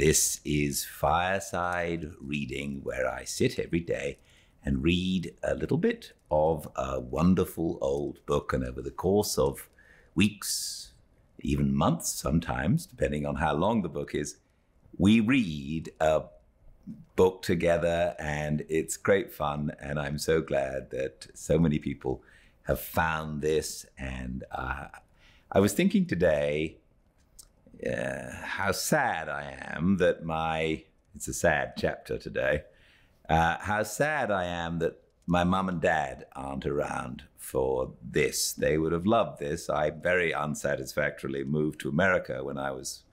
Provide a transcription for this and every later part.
This is Fireside Reading, where I sit every day and read a little bit of a wonderful old book. And over the course of weeks, even months sometimes, depending on how long the book is, we read a book together, and it's great fun. And I'm so glad that so many people have found this. And I was thinking today how sad I am that it's a sad chapter today, how sad I am that my mum and dad aren't around for this. They would have loved this. I very unsatisfactorily moved to America when I was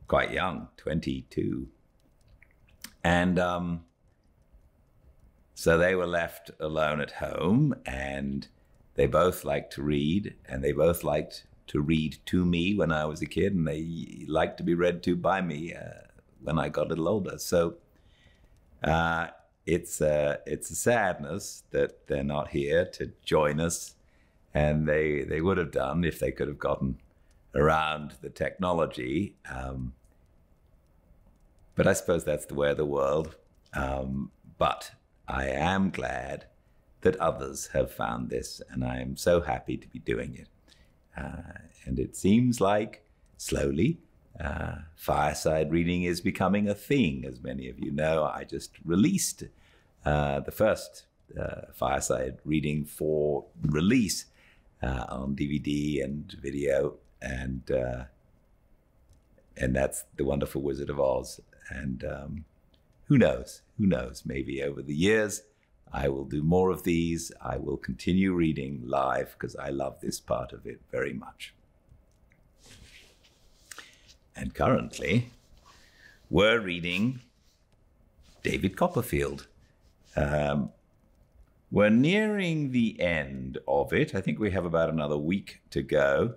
quite young, 22. And so they were left alone at home, and they both liked to read, and they both liked to read to me when I was a kid, and they liked to be read to by me when I got a little older. So it's a sadness that they're not here to join us, and they would have done if they could have gotten around the technology. But I suppose that's the way of the world. But I am glad that others have found this, and I am so happy to be doing it. And it seems like slowly fireside reading is becoming a thing. As many of you know, I just released the first fireside reading for release on DVD and video, and that's The Wonderful Wizard of Oz. And who knows, maybe over the years I will do more of these. I will continue reading live because I love this part of it very much. And currently, we're reading David Copperfield. We're nearing the end of it. I think we have about another week to go.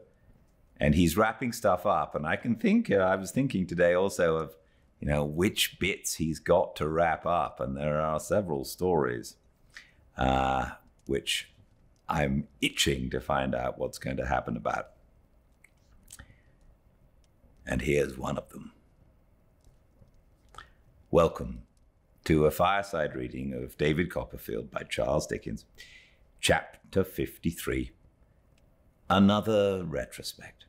And he's wrapping stuff up. And I was thinking today also of, which bits he's got to wrap up. And there are several stories which I'm itching to find out what's going to happen about. And here's one of them. Welcome to a fireside reading of David Copperfield by Charles Dickens, Chapter 53, Another Retrospect.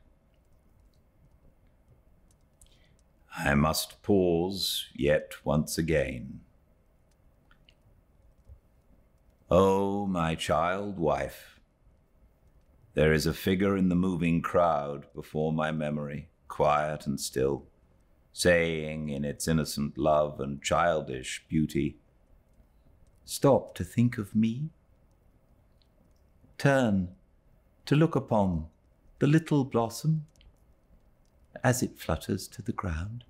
I must pause yet once again. Oh, my child wife, there is a figure in the moving crowd before my memory, quiet and still, saying in its innocent love and childish beauty, stop to think of me. Turn to look upon the little blossom as it flutters to the ground.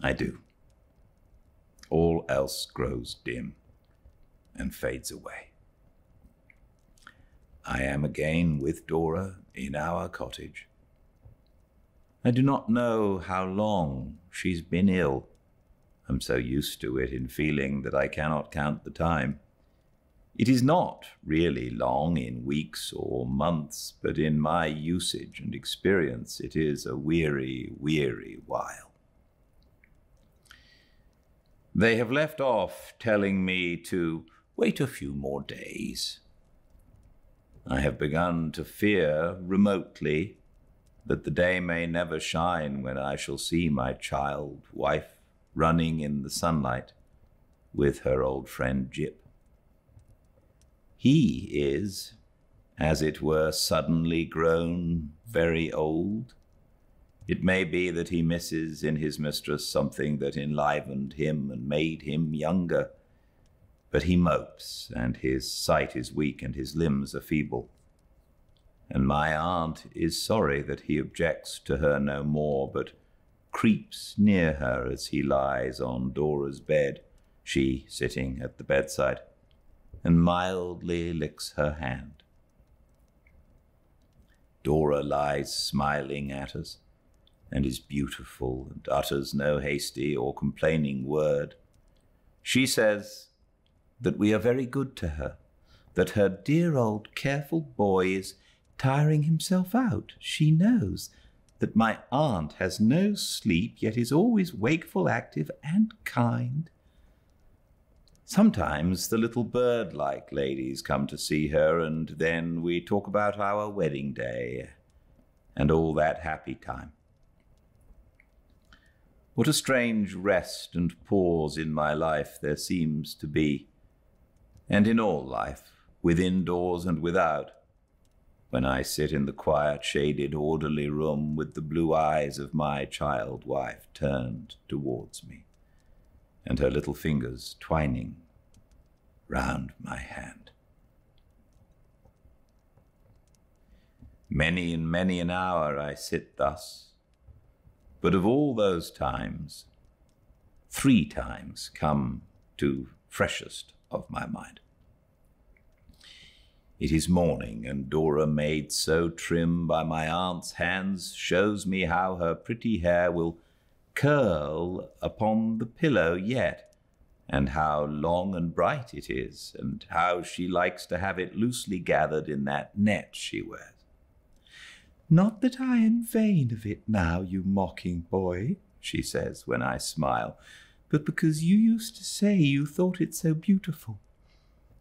I do. All else grows dim and fades away. I am again with Dora in our cottage. I do not know how long she's been ill. I'm so used to it in feeling that I cannot count the time. It is not really long in weeks or months, but in my usage and experience, it is a weary, weary while. They have left off telling me to wait a few more days. I have begun to fear remotely that the day may never shine when I shall see my child wife running in the sunlight with her old friend Jip. He is, as it were, suddenly grown very old. It may be that he misses in his mistress something that enlivened him and made him younger, but he mopes, and his sight is weak, and his limbs are feeble. And my aunt is sorry that he objects to her no more, but creeps near her as he lies on Dora's bed, she sitting at the bedside, and mildly licks her hand. Dora lies smiling at us, and is beautiful, and utters no hasty or complaining word. She says that we are very good to her, that her dear old careful boy is tiring himself out, she knows, that my aunt has no sleep, yet is always wakeful, active, and kind. Sometimes the little bird-like ladies come to see her, and then we talk about our wedding day and all that happy time. What a strange rest and pause in my life there seems to be, and in all life, within doors and without, when I sit in the quiet, shaded, orderly room with the blue eyes of my child wife turned towards me, and her little fingers twining round my hand. Many and many an hour I sit thus, but of all those times, 3 times come to freshest of my mind. It is morning, and Dora, made so trim by my aunt's hands, shows me how her pretty hair will curl upon the pillow yet, and how long and bright it is, and how she likes to have it loosely gathered in that net she wears. "Not that I am vain of it now, you mocking boy," she says when I smile, "but because you used to say you thought it so beautiful,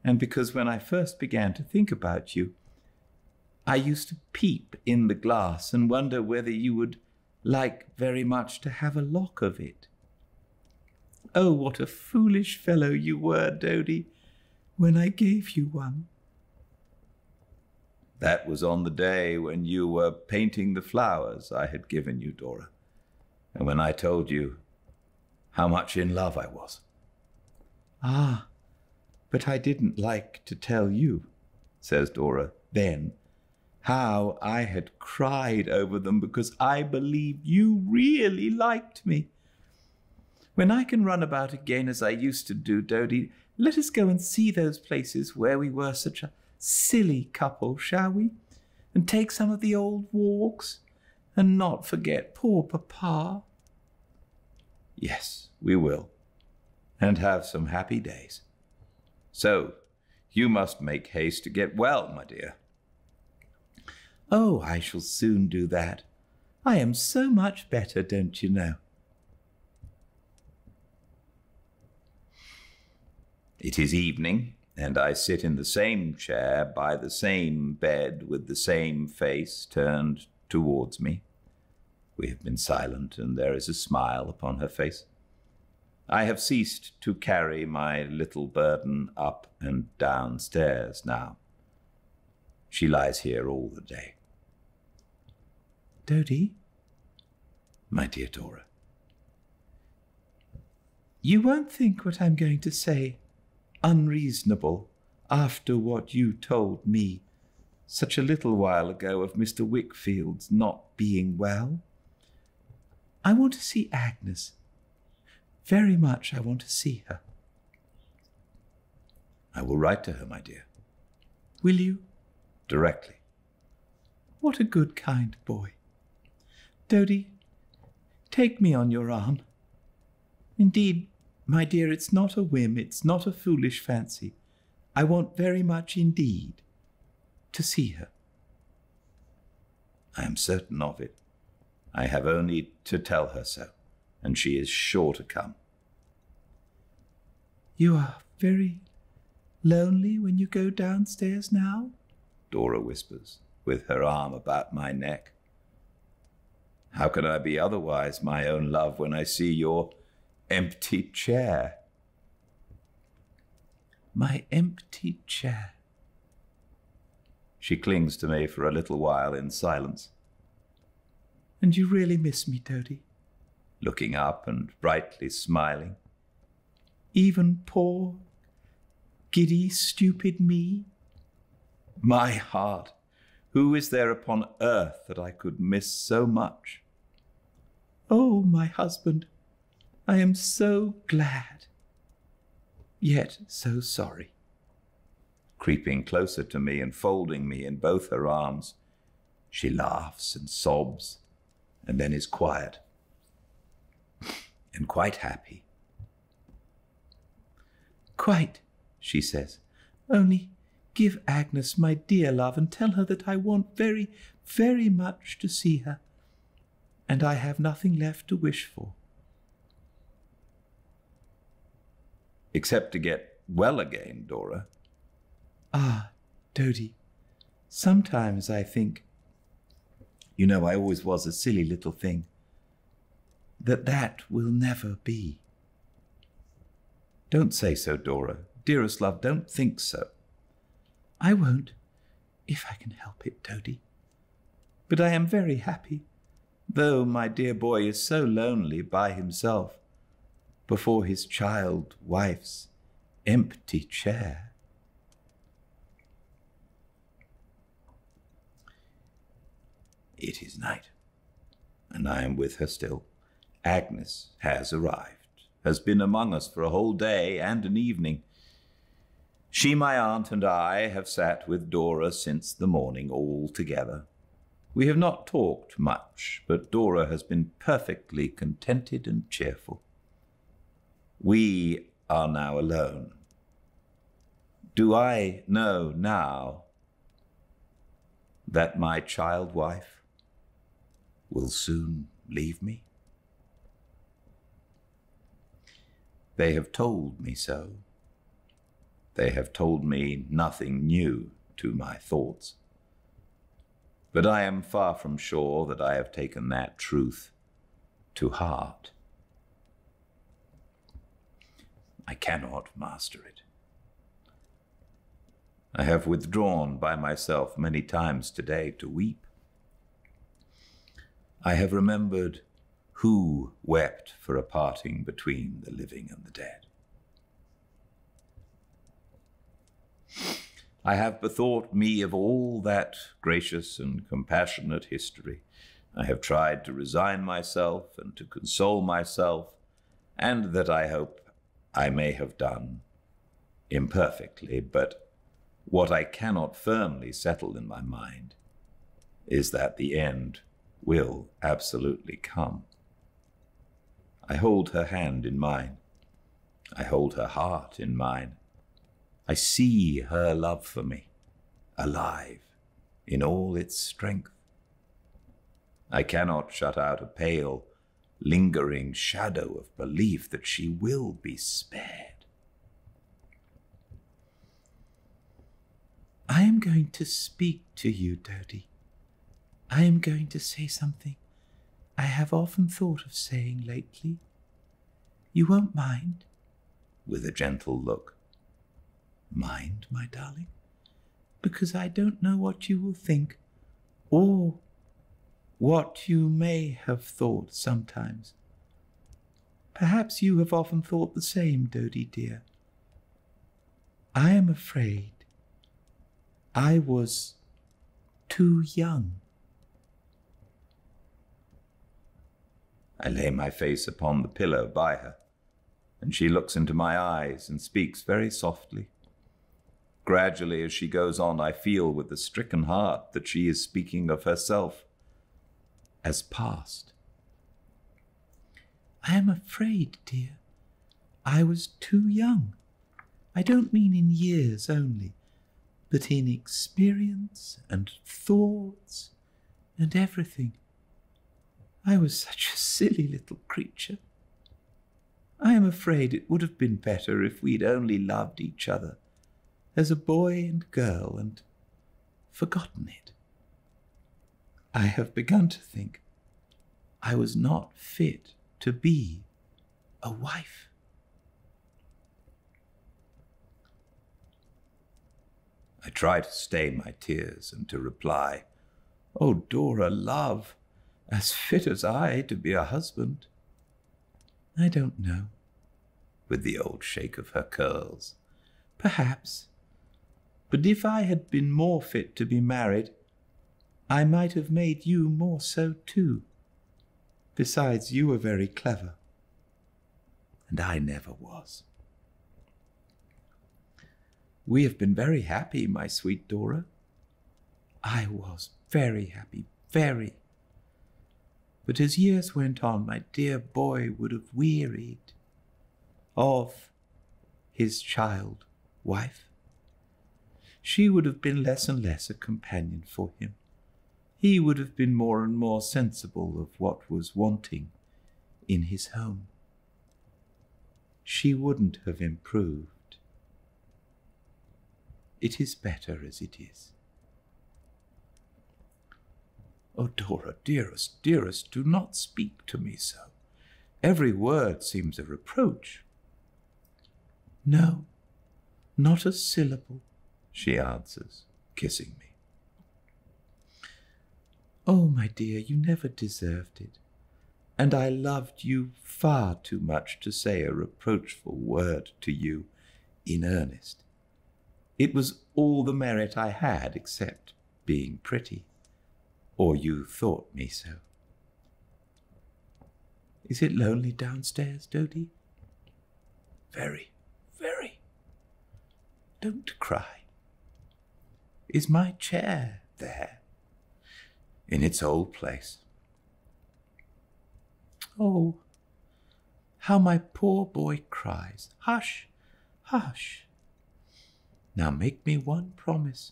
and because when I first began to think about you, I used to peep in the glass and wonder whether you would like very much to have a lock of it. Oh, what a foolish fellow you were, Dodie, when I gave you one." That was on the day when you were painting the flowers I had given you, Dora, and when I told you how much in love I was. "Ah, but I didn't like to tell you," says Dora, "then how I had cried over them because I believed you really liked me. When I can run about again as I used to do, Dodie, let us go and see those places where we were such a silly couple, shall we? And take some of the old walks, and not forget poor Papa." "Yes, we will, and have some happy days. So, you must make haste to get well, my dear." "Oh, I shall soon do that. I am so much better, don't you know." It is evening, and I sit in the same chair by the same bed with the same face turned towards me. We have been silent, and there is a smile upon her face. I have ceased to carry my little burden up and down stairs now. She lies here all the day. "Dodie?" "My dear Dora." "You won't think what I'm going to say unreasonable after what you told me such a little while ago of Mr. Wickfield's not being well. I want to see Agnes. Very much I want to see her." "I will write to her, my dear." "Will you?" "Directly." "What a good, kind boy. Dodie, take me on your arm. Indeed, my dear, it's not a whim, it's not a foolish fancy. I want very much indeed to see her." "I am certain of it. I have only to tell her so, and she is sure to come." "You are very lonely when you go downstairs now?" Dora whispers, with her arm about my neck. "How can I be otherwise, my own love, when I see your empty chair?" "My empty chair." She clings to me for a little while in silence. "And you really miss me, Dodie?" Looking up and brightly smiling. "Even poor, giddy, stupid me?" "My heart, who is there upon earth that I could miss so much?" "Oh, my husband, I am so glad, yet so sorry." Creeping closer to me and folding me in both her arms, she laughs and sobs, and then is quiet and quite happy. "Quite," she says. "Only give Agnes my dear love and tell her that I want very, very much to see her. and I have nothing left to wish for. Except to get well again, Dora. Ah, Dodie, sometimes I think, you know, I always was a silly little thing, that will never be. Don't say so, Dora. Dearest love, don't think so. I won't, if I can help it, Dodie. But I am very happy, though my dear boy is so lonely by himself before his child wife's empty chair. It is night, and I am with her still. Agnes has arrived, has been among us for a whole day and an evening. She, my aunt, and I have sat with Dora since the morning, all together. We have not talked much, but Dora has been perfectly contented and cheerful. We are now alone. Do I know now that my child wife will soon leave me? They have told me so. They have told me nothing new to my thoughts. But I am far from sure that I have taken that truth to heart. I cannot master it. I have withdrawn by myself many times today to weep. I have remembered who wept for a parting between the living and the dead. I have bethought me of all that gracious and compassionate history. I have tried to resign myself and to console myself, and that I hope I may have done imperfectly, but what I cannot firmly settle in my mind is that the end will absolutely come. I hold her hand in mine. I hold her heart in mine. I see her love for me, alive in all its strength. I cannot shut out a pale, lingering shadow of belief that she will be spared. I am going to speak to you, Dodie. I am going to say something I have often thought of saying lately. You won't mind? With a gentle look. Mind, my darling? Because I don't know what you will think, or what you may have thought sometimes. Perhaps you have often thought the same, Dodie dear. I am afraid I was too young. I lay my face upon the pillow by her, and she looks into my eyes and speaks very softly. Gradually, as she goes on, I feel with a stricken heart that she is speaking of herself as past. I am afraid, dear, I was too young. I don't mean in years only, but in experience and thoughts and everything. I was such a silly little creature. I am afraid it would have been better if we'd only loved each other as a boy and girl and forgotten it. I have begun to think I was not fit to be a wife. I try to stay my tears and to reply, "Oh, Dora, love, as fit as I to be a husband." I don't know, with the old shake of her curls. Perhaps. But if I had been more fit to be married, I might have made you more so too. Besides, you were very clever, and I never was. We have been very happy, my sweet Dora. I was very happy, very. But as years went on, my dear boy would have wearied of his child wife. She would have been less and less a companion for him. he would have been more and more sensible of what was wanting in his home. She wouldn't have improved. It is better as it is. Oh, Dora, dearest, dearest, do not speak to me so. Every word seems a reproach. No, not a syllable, she answers, kissing me. Oh, my dear, you never deserved it, and I loved you far too much to say a reproachful word to you in earnest. It was all the merit I had except being pretty, or you thought me so. Is it lonely downstairs, Dodie? Very, very. Don't cry. Is my chair there? In its old place. Oh, how my poor boy cries. Hush, hush. Now make me one promise.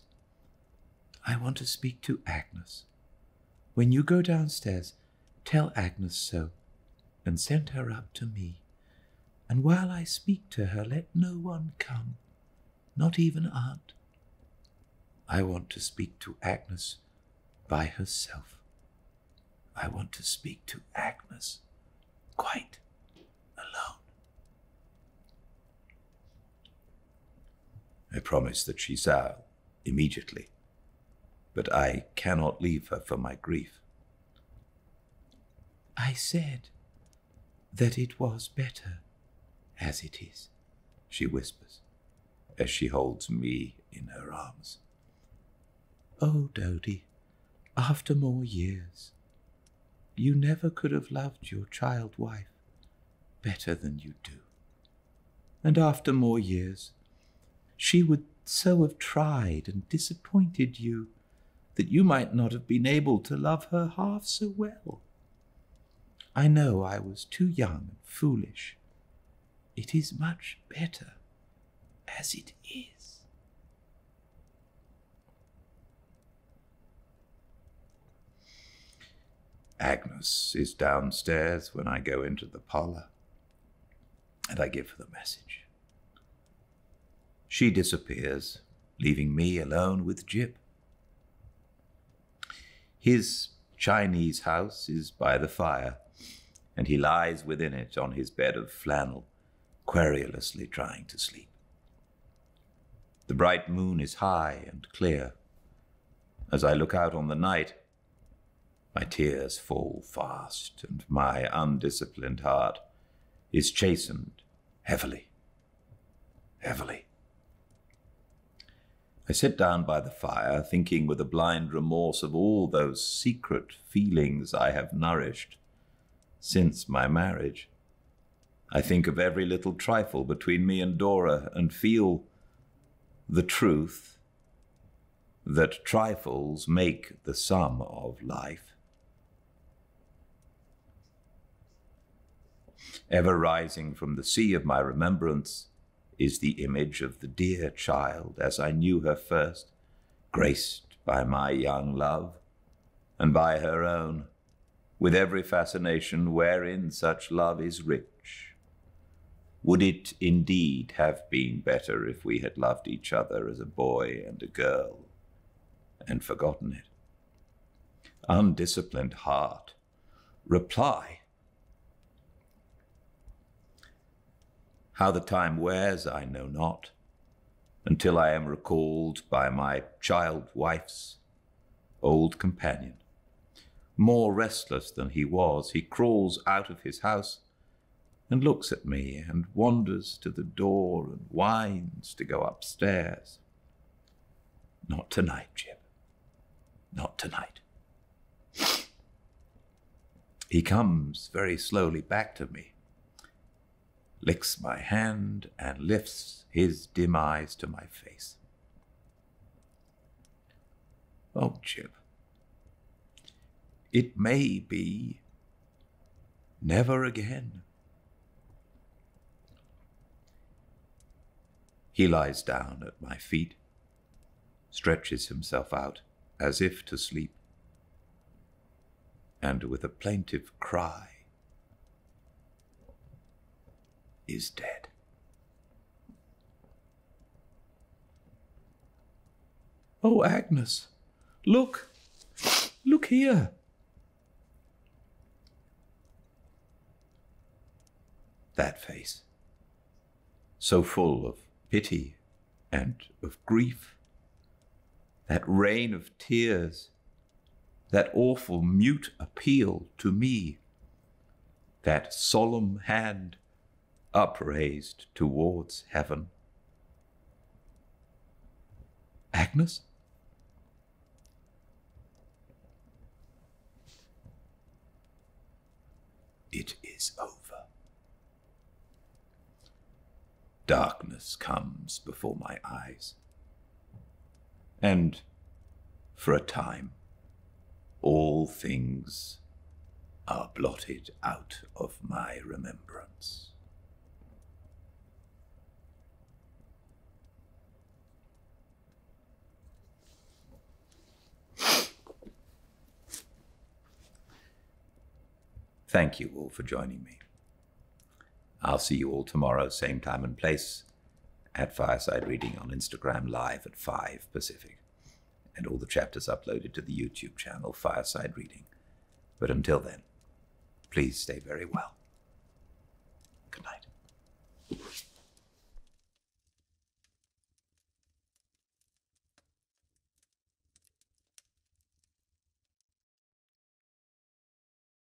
I want to speak to Agnes. When you go downstairs, tell Agnes so, and send her up to me. And while I speak to her, let no one come, not even Aunt. I want to speak to Agnes by herself. I want to speak to Agnes quite alone. I promise that she shall immediately, but I cannot leave her for my grief. I said that it was better as it is, she whispers, as she holds me in her arms. Oh, Dodie, after more years, you never could have loved your child wife better than you do. And after more years, she would so have tried and disappointed you that you might not have been able to love her half so well. I know I was too young and foolish. It is much better as it is. Agnes is downstairs when I go into the parlour, and I give her the message. She disappears, leaving me alone with Jip. His Chinese house is by the fire, and he lies within it on his bed of flannel, querulously trying to sleep. The bright moon is high and clear. As I look out on the night, my tears fall fast, and my undisciplined heart is chastened heavily, heavily. I sit down by the fire, thinking with a blind remorse of all those secret feelings I have nourished since my marriage. I think of every little trifle between me and Dora, and feel the truth that trifles make the sum of life. Ever rising from the sea of my remembrance is the image of the dear child as I knew her first, graced by my young love and by her own, with every fascination wherein such love is rich. Would it indeed have been better if we had loved each other as a boy and a girl and forgotten it? Undisciplined heart, reply. How the time wears, I know not, until I am recalled by my child wife's old companion. More restless than he was, he crawls out of his house and looks at me and wanders to the door and whines to go upstairs. Not tonight, Jip. Not tonight. He comes very slowly back to me, licks my hand, and lifts his dim eyes to my face. Oh, Jip, it may be never again. He lies down at my feet, stretches himself out as if to sleep, and with a plaintive cry is dead. "Oh, Agnes, look! Look here!" That face, so full of pity and of grief, that rain of tears, that awful mute appeal to me, that solemn hand upraised towards heaven. Agnes? It is over. Darkness comes before my eyes, and for a time all things are blotted out of my remembrance. Thank you all for joining me. I'll see you all tomorrow, same time and place, at Fireside Reading on Instagram Live at 5 Pacific, and all the chapters uploaded to the YouTube channel Fireside Reading. But until then, please stay very well.